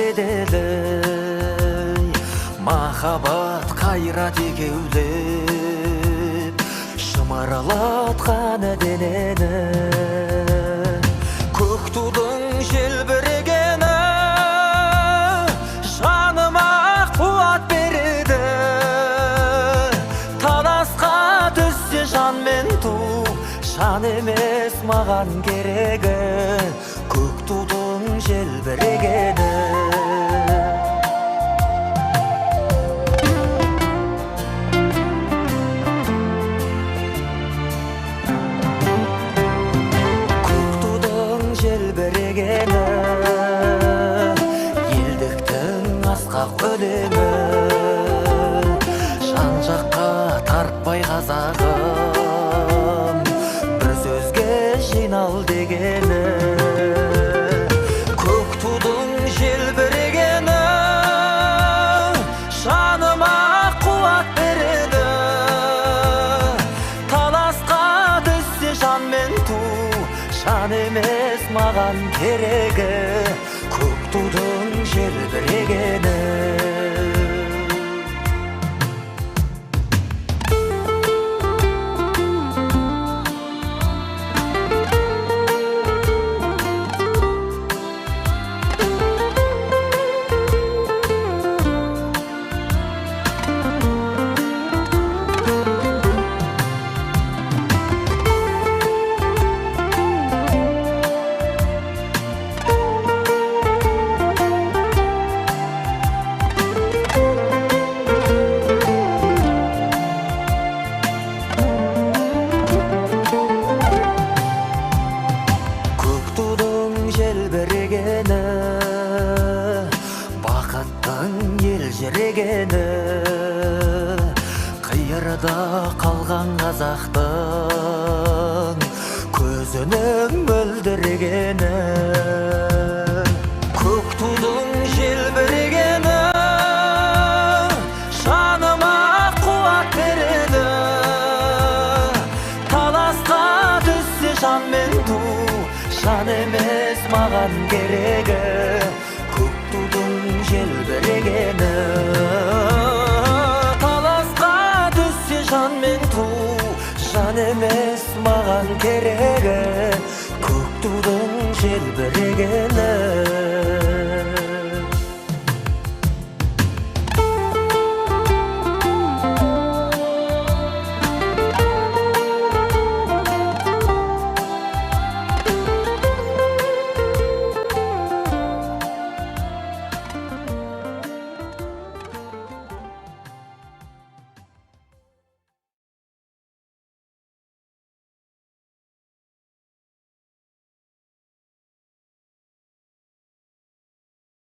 еделей, махаббат қайрат екеулеп шымырлатқан денені. Көк тудың желбірегені жаныма қуат береді. Таласқа түссе жан мен ту, жан емес маған керегі. Көк тудың желбірегені. Елдіктің асқақ өлеңі, жан жаққа тартпай қазағым, бір сөзге жинал дегені. Көк тудың желбірегені жаныма қуат береді. Таласқа түссе жан мен ту, жан емес маған керегі. Көк тудың желбірегені. Желбірегені, бақыттың елжірегені, қиырда қалған қазақтың көзінің мөлдірегені. Көк тудың желбірегені жаныма қуат береді. Таласқа түссе жан мен ту, жан емес маған керегі. Көк тудың желбірегені. Таласқа түссе жан мен ту, жан емес маған керегі. Көк тудың желбірегені.